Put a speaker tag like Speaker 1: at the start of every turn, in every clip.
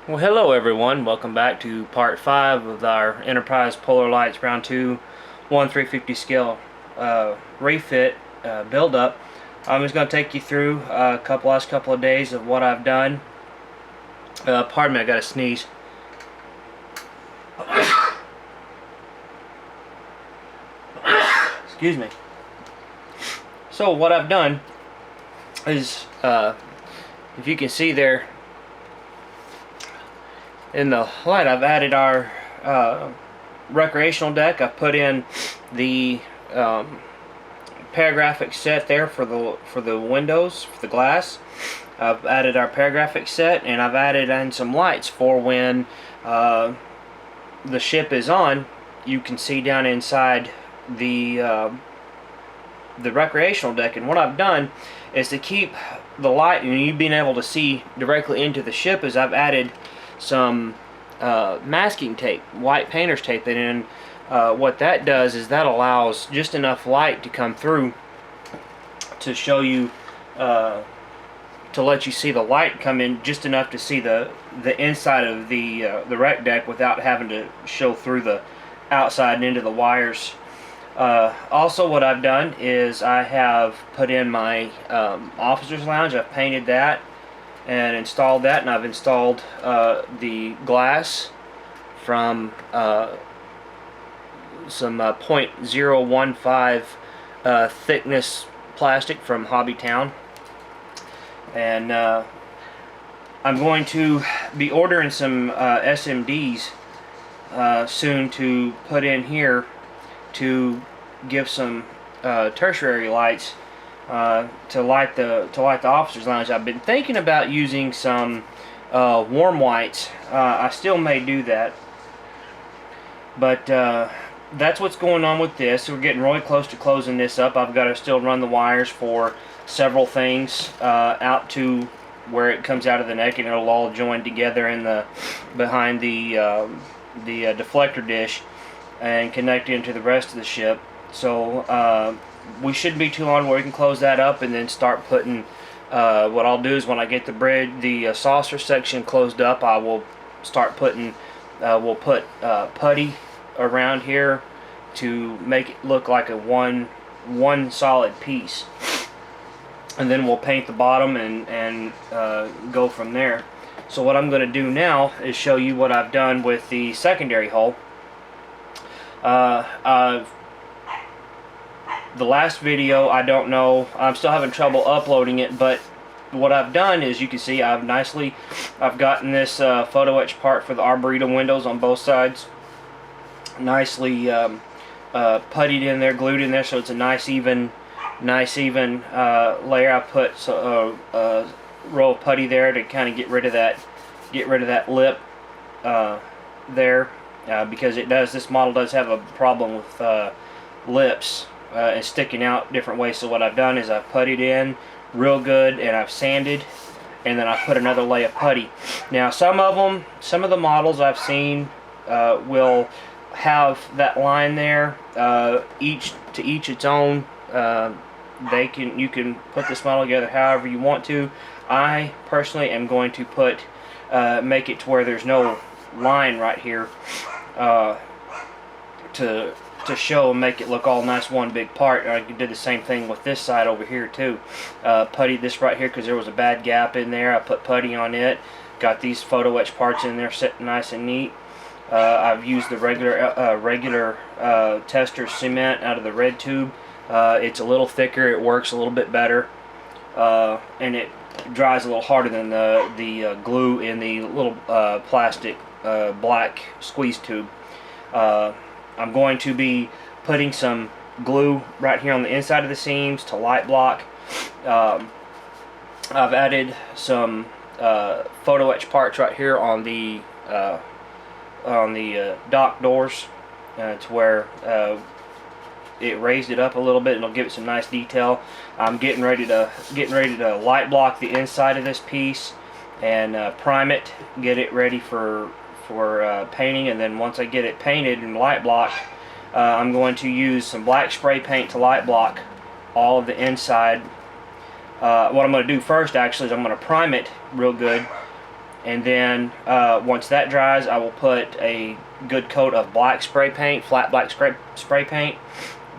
Speaker 1: Well, hello everyone. Welcome back to part 5 of our Enterprise Polar Lights Round 2 1/350 scale refit build up. I'm just going to take you through last couple of days of what I've done. Pardon me, I got to sneeze. Excuse me. So what I've done is, if you can see there in the light, I've added our recreational deck. I've put in the paragraphic set there for the windows, for the glass. I've added our paragraphic set, and I've added in some lights for when the ship is on. You can see down inside the recreational deck. And what I've done is to keep the light and you being able to see directly into the ship is I've added some masking tape, white painter's tape, and what that does is that allows just enough light to come through to show you, to let you see the light come in just enough to see the inside of the rec deck without having to show through the outside and into the wires. Also, what I've done is I have put in my officer's lounge. I've painted that and installed that, and I've installed the glass from some .015 thickness plastic from Hobbytown. And I'm going to be ordering some SMDs soon to put in here to give some tertiary lights to light the officers' lounge. I've been thinking about using some warm whites. I still may do that, but that's what's going on with this. We're getting really close to closing this up. I've got to still run the wires for several things out to where it comes out of the neck, and it'll all join together in the behind the deflector dish and connect into the rest of the ship. So we shouldn't be too long where we can close that up and then start putting what I'll do is when I get the saucer section closed up, I will start putting we'll put putty around here to make it look like a one solid piece, and then we'll paint the bottom and go from there. So what I'm going to do now is show you what I've done with the secondary hull. The last video, I don't know, I'm still having trouble uploading it, but what I've done is, you can see I've gotten this photo etch part for the Arboretum windows on both sides nicely puttied in there, glued in there, so it's a nice even layer. I put a roll of putty there to kind of get rid of that lip there, because this model does have a problem with lips and sticking out different ways. So what I've done is I've puttied in real good, and I've sanded, and then I put another layer of putty. Now some of the models I've seen will have that line there, each its own. You can put this model together however you want to. I personally am going to make it to where there's no line right here to show and make it look all nice one big part. I did the same thing with this side over here too. Puttied this right here because there was a bad gap in there. I put putty on it. Got these photo etch parts in there sitting nice and neat. I've used the regular tester cement out of the red tube. It's a little thicker. It works a little bit better, and it dries a little harder than the glue in the little plastic black squeeze tube. I'm going to be putting some glue right here on the inside of the seams to light block. I've added some photo etch parts right here on the dock doors to where it raised it up a little bit, and it'll give it some nice detail. I'm getting ready to light block the inside of this piece and prime it, get it ready for painting. And then once I get it painted and light blocked, I'm going to use some black spray paint to light block all of the inside. What I'm going to do first actually is I'm going to prime it real good And then once that dries, I will put a good coat of black spray paint, flat black spray paint,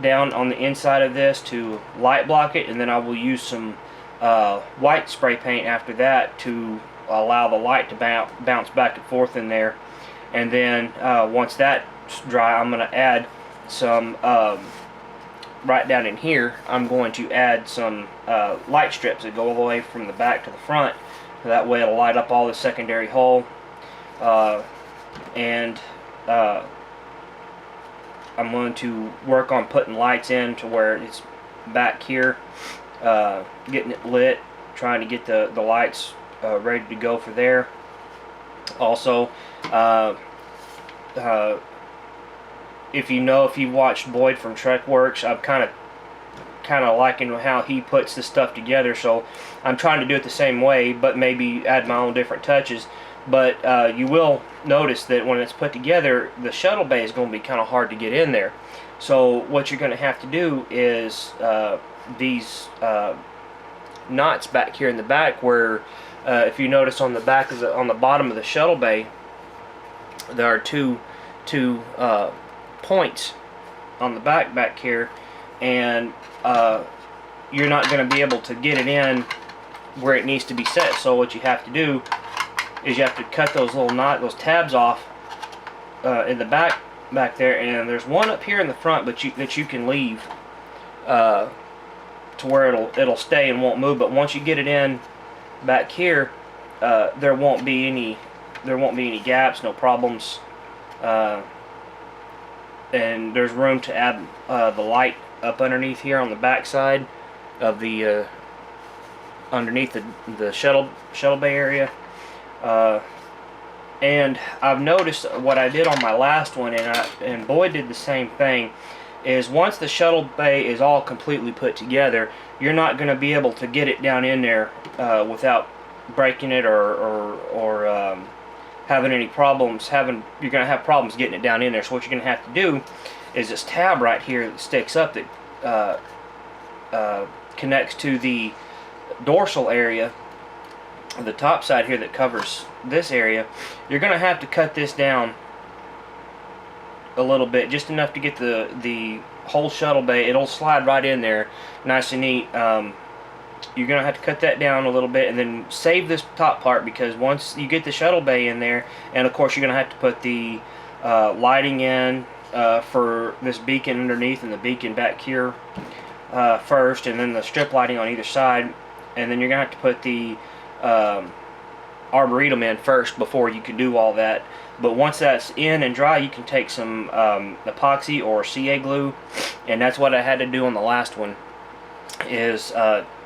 Speaker 1: down on the inside of this to light block it, and then I will use some white spray paint after that to allow the light to bounce back and forth in there. And then once that's dry, I'm going to add some right down in here. I'm going to add some light strips that go all the way from the back to the front, so that way it'll light up all the secondary hull. And I'm going to work on putting lights in to where it's back here, getting it lit, trying to get the lights ready to go for there. Also, if you've watched Boyd from Trekworks, I'm kind of liking how he puts this stuff together, so I'm trying to do it the same way, but maybe add my own different touches. But you will notice that when it's put together, the shuttle bay is going to be kind of hard to get in there. So what you're going to have to do is these knots back here in the back, where if you notice on the back of on the bottom of the shuttle bay, there are two points on the back here, and you're not going to be able to get it in where it needs to be set. So what you have to do is you have to cut those those tabs off in the back there, and there's one up here in the front, but that you can leave to where it'll stay and won't move. But once you get it in back here, there won't be any gaps, no problems, and there's room to add the light up underneath here on the back side of the underneath the shuttle bay area. And I've noticed what I did on my last one, and Boyd did the same thing, is once the shuttle bay is all completely put together, you're not going to be able to get it down in there without breaking it or having any problems. You're going to have problems getting it down in there. So what you're going to have to do is this tab right here that sticks up that connects to the dorsal area, the top side here that covers this area. You're going to have to cut this down a little bit, just enough to get the whole shuttle bay. It'll slide right in there nice and neat. You're going to have to cut that down a little bit and then save this top part, because once you get the shuttle bay in there, and of course you're going to have to put the lighting in for this beacon underneath and the beacon back here first, and then the strip lighting on either side, and then you're going to have to put the arboretum in first before you can do all that. But once that's in and dry, you can take some epoxy or CA glue, and that's what I had to do on the last one, is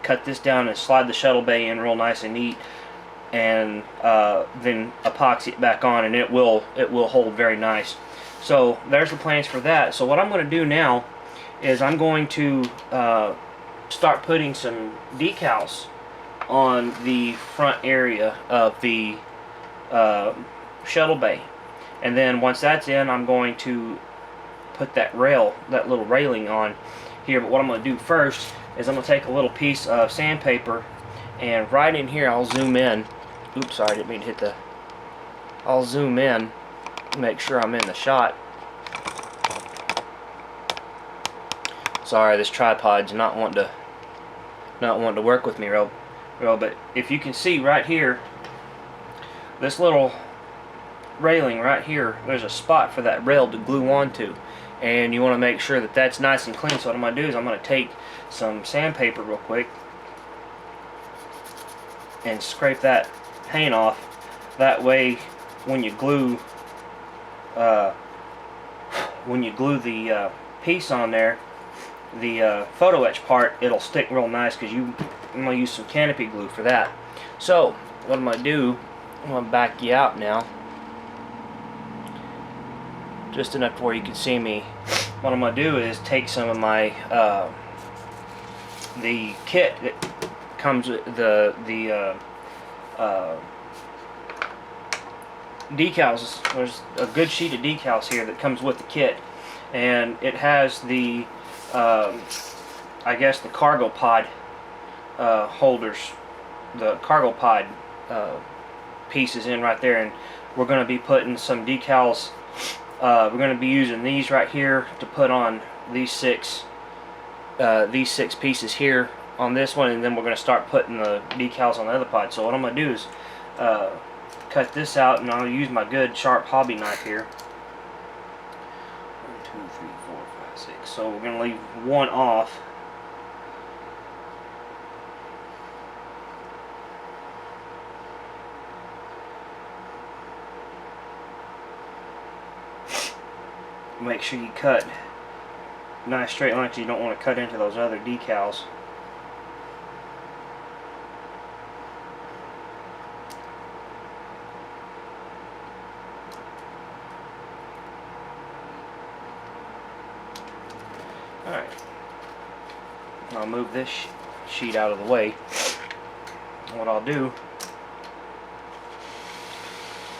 Speaker 1: cut this down and slide the shuttle bay in real nice and neat, and then epoxy it back on, and it will hold very nice. So there's the plans for that. So what I'm going to do now is I'm going to start putting some decals on the front area of the shuttle bay, and then once that's in, I'm going to put that little railing on here. But what I'm going to do first is I'm going to take a little piece of sandpaper, and right in here I'll zoom in. Oops, sorry, I didn't mean to hit the. I'll zoom in, make sure I'm in the shot. Sorry, this tripod's not wanting to work with me real. But if you can see right here, this little railing right here, there's a spot for that rail to glue onto, and you want to make sure that that's nice and clean. So what I'm going to do is I'm going to take some sandpaper real quick and scrape that paint off. That way when you glue the piece on there, the photo etch part, it'll stick real nice, because I'm going to use some canopy glue for that. So what I'm going to do, I'm going to back you out now, just enough to where you can see me. What I'm going to do is take some of my the kit that comes with the decals. There's a good sheet of decals here that comes with the kit, and it has the I guess the cargo pod holders, the cargo pod pieces in right there, and we're going to be putting some decals. We're going to be using these right here to put on these six pieces here on this one, and then we're going to start putting the decals on the other pod. So what I'm going to do is cut this out, and I'll use my good sharp hobby knife here. 1, 2, 3, 4, 5, 6. So we're going to leave one off. Make sure you cut nice straight lines. You don't want to cut into those other decals. Alright, I'll move this sheet out of the way. What I'll do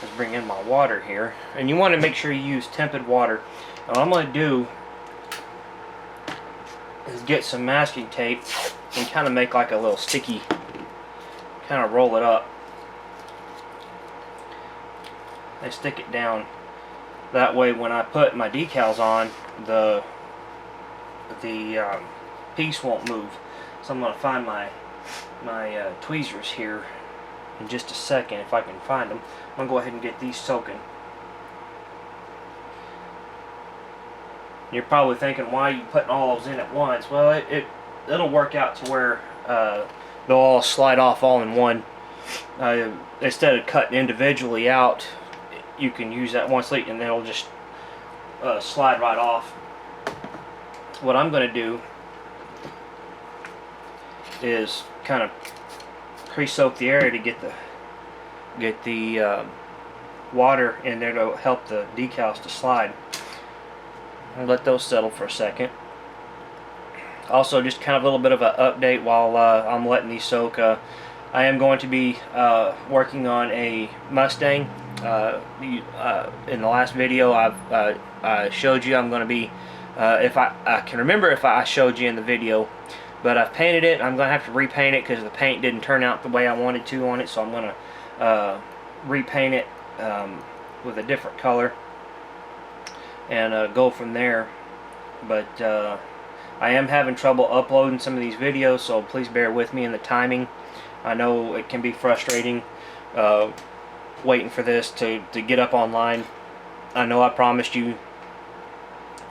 Speaker 1: is bring in my water here, and you want to make sure you use tepid water. What I'm going to do is get some masking tape and kind of make like a little sticky, kind of roll it up and stick it down. That way when I put my decals on, the piece won't move. So I'm going to find my tweezers here in just a second, if I can find them. I'm going to go ahead and get these soaking. You're probably thinking, why are you putting all those in at once? Well, it'll work out to where they'll all slide off all in one. Instead of cutting individually out, you can use that one sleeve and they'll just slide right off. What I'm going to do is kind of pre-soak the area to get the water in there to help the decals to slide. I'll let those settle for a second. Also, just kind of a little bit of an update while I'm letting these soak. I am going to be working on a Mustang. In the last video I showed you, I'm going to be, if I can remember if I showed you in the video, but I've painted it. I'm going to have to repaint it because the paint didn't turn out the way I wanted to on it, so I'm going to repaint it with a different color and go from there. But I am having trouble uploading some of these videos, so please bear with me in the timing. I know it can be frustrating waiting for this to get up online. I know I promised you,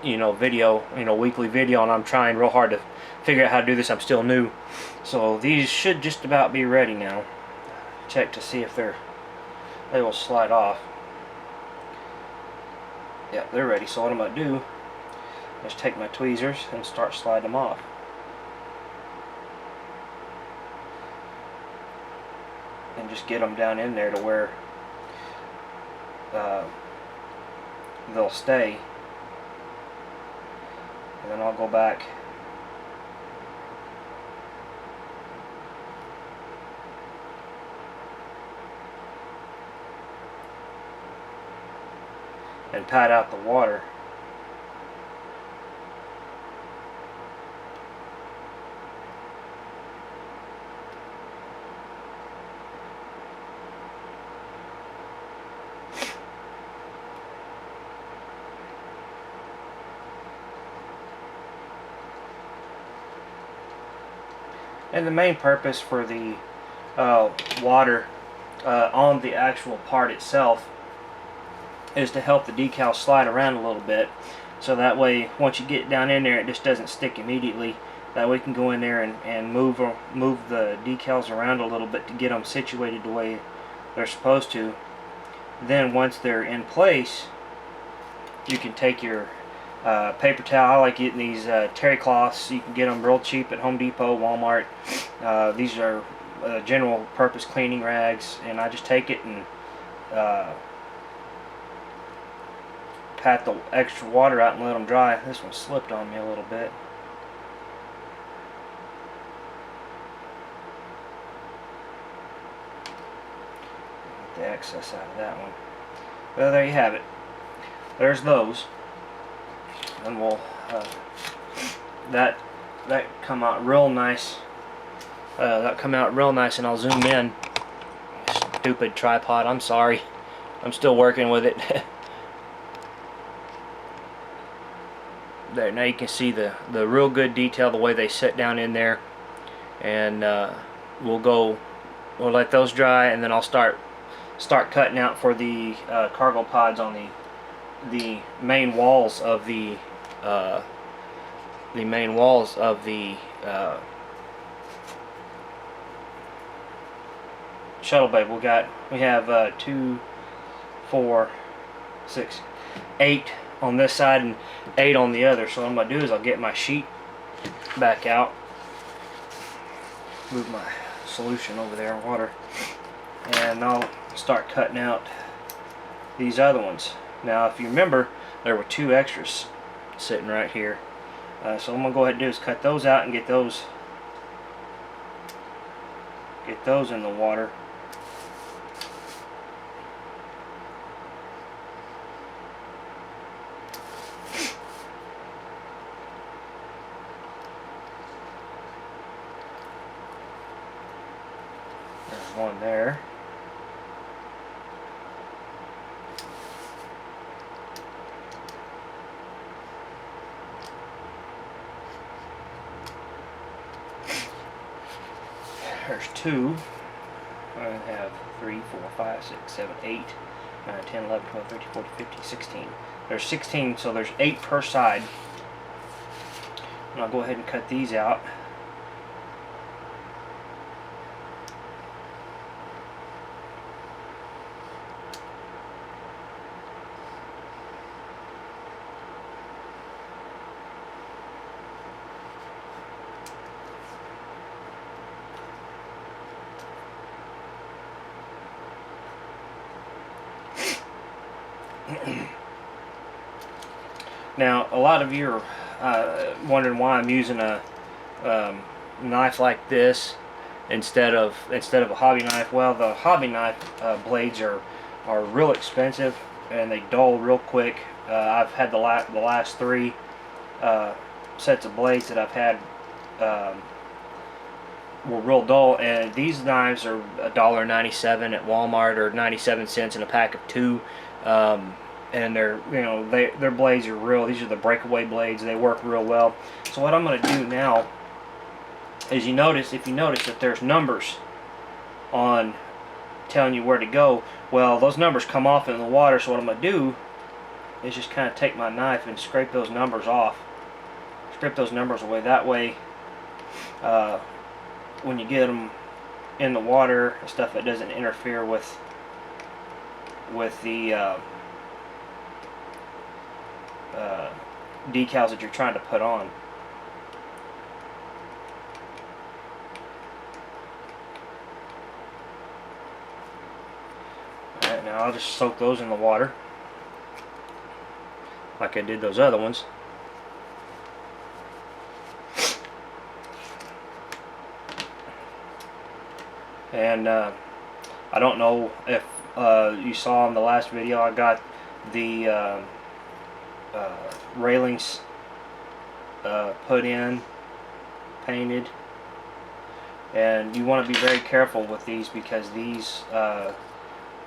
Speaker 1: video, weekly video, and I'm trying real hard to figure out how to do this. I'm still new, so these should just about be ready now. Check to see if they will slide off. Yeah, they're ready. So what I'm going to do is take my tweezers and start sliding them off. And just get them down in there to where they'll stay. And then I'll go back and pat out the water. And the main purpose for the water on the actual part itself is to help the decal slide around a little bit, so that way once you get down in there it just doesn't stick immediately. That way we can go in there and move the decals around a little bit to get them situated the way they're supposed to. Then once they're in place, you can take your paper towel. I like getting these terry cloths. You can get them real cheap at Home Depot, Walmart. These are general purpose cleaning rags, and I just take it and pat the extra water out and let them dry. This one slipped on me a little bit. Get the excess out of that one. Well, there you have it. There's those. And we'll that come out real nice. That come out real nice, and I'll zoom in. Just stupid tripod. I'm sorry. I'm still working with it. There, now you can see the real good detail, the way they sit down in there. And we'll let those dry, and then I'll start cutting out for the cargo pods on the main walls of the shuttle bay. We have 2, 4, 6, 8 on this side and 8 on the other. So what I'm gonna do is I'll get my sheet back out, move my solution over there in water, and I'll start cutting out these other ones. Now if you remember, there were 2 extras sitting right here. So I'm gonna go ahead and do is cut those out and get those in the water. There's one there. There's 2. I have 3, 4, 5, 6, 7, 8, 9, 10, 11, 12, 13, 14, 15, 16. There's 16, so there's 8 per side. And I'll go ahead and cut these out. Now, a lot of you are wondering why I'm using a knife like this instead of a hobby knife. Well, the hobby knife blades are real expensive and they dull real quick. I've had the last 3 sets of blades that I've had were real dull, and these knives are $1.97 at Walmart, or 97 cents in a pack of 2. And their blades are real. These are the breakaway blades. They work real well. So what I'm going to do now is, if you notice that there's numbers on telling you where to go, well, those numbers come off in the water. So what I'm going to do is just kind of take my knife and scrape those numbers off. Scrape those numbers away. That way, when you get them in the water and stuff, it doesn't interfere with the decals that you're trying to put on. Alright, now I'll just soak those in the water like I did those other ones. And I don't know if you saw in the last video, I got the railings put in, painted, and you want to be very careful with these because these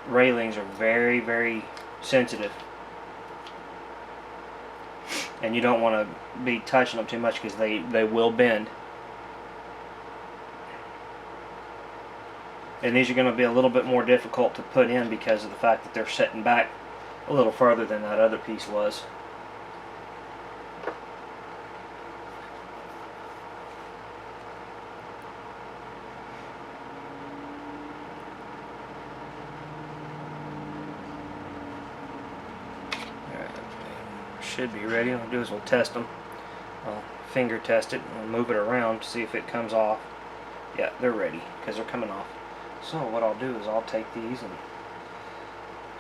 Speaker 1: railings are very, very sensitive, and you don't want to be touching them too much because they will bend. And these are going to be a little bit more difficult to put in because of the fact that they're setting back a little further than that other piece was. Should be ready. What I'll do is we'll test them. I'll finger test it and move it around to see if it comes off. Yeah, they're ready because they're coming off. So what I'll do is I'll take these and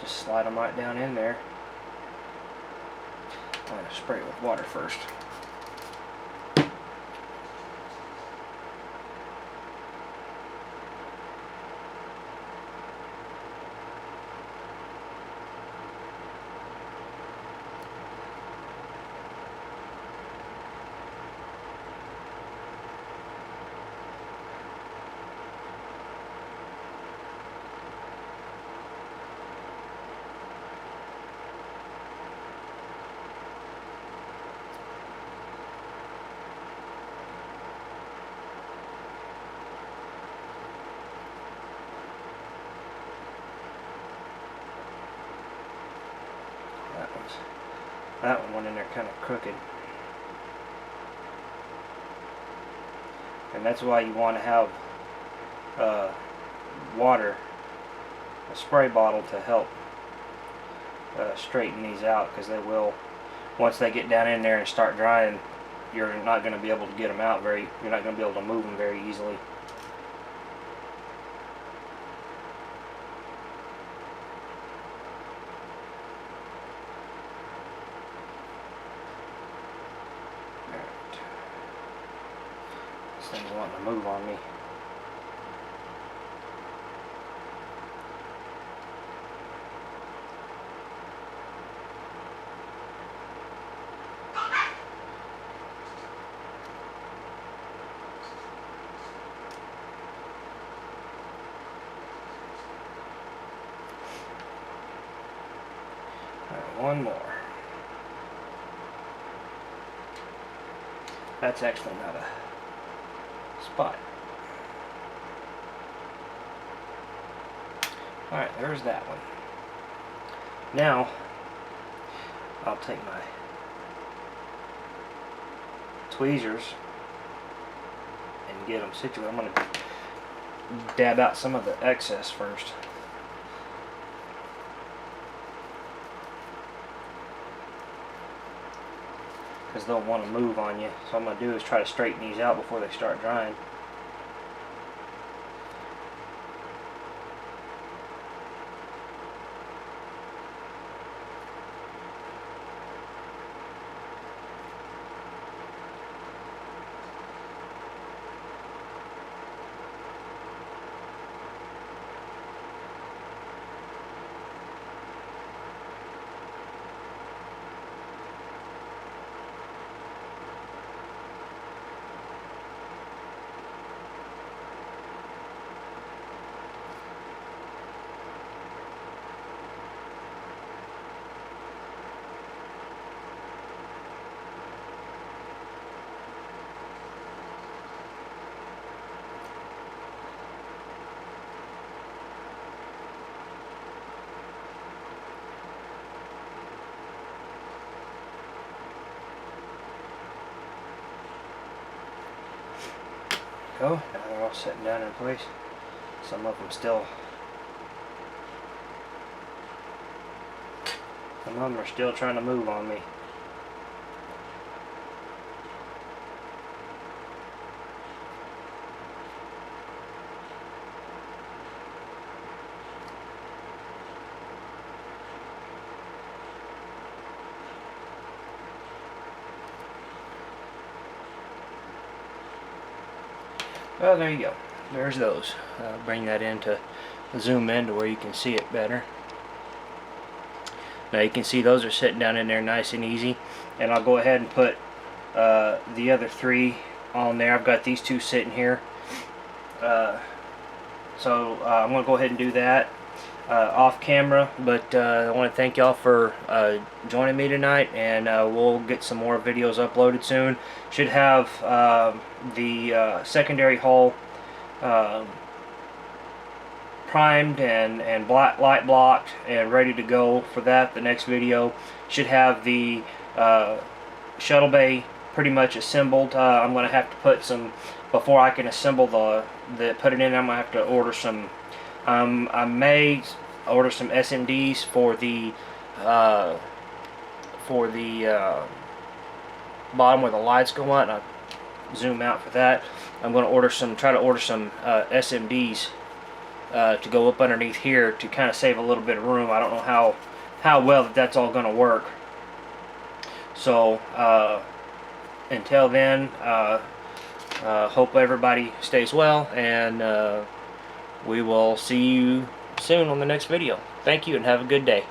Speaker 1: just slide them right down in there. I'm going to spray it with water first. That one went in there kind of crooked. And that's why you want to have water, a spray bottle, to help straighten these out, because they will, once they get down in there and start drying, you're not going to be able to get them out you're not going to be able to move them very easily. Alright. This thing's wanting to move on me. One more. That's actually not a spot. Alright, there's that one. Now, I'll take my tweezers and get them situated. I'm going to dab out some of the excess first. Because they'll want to move on you. So what I'm going to do is try to straighten these out before they start drying. Go. Now they're all sitting down in place. Some of them are still trying to move on me. Well, there you go. There's those. Bring that in to zoom in to where you can see it better. Now you can see those are sitting down in there nice and easy. And I'll go ahead and put the other three on there. I've got these two sitting here. So I'm going to go ahead and do that off camera. But I want to thank y'all for joining me tonight. And we'll get some more videos uploaded soon. Should have the secondary hull primed and light blocked and ready to go for that. The next video should have the shuttle bay pretty much assembled. I'm going to have to put some, before I can assemble put it in, I'm going to have to order some, I may order some SMDs for the bottom where the lights go on. I'll zoom out for that. I'm going to try to order some SMDs to go up underneath here to kind of save a little bit of room. I don't know how well that's all going to work. So until then, hope everybody stays well, and we will see you soon on the next video. Thank you and have a good day.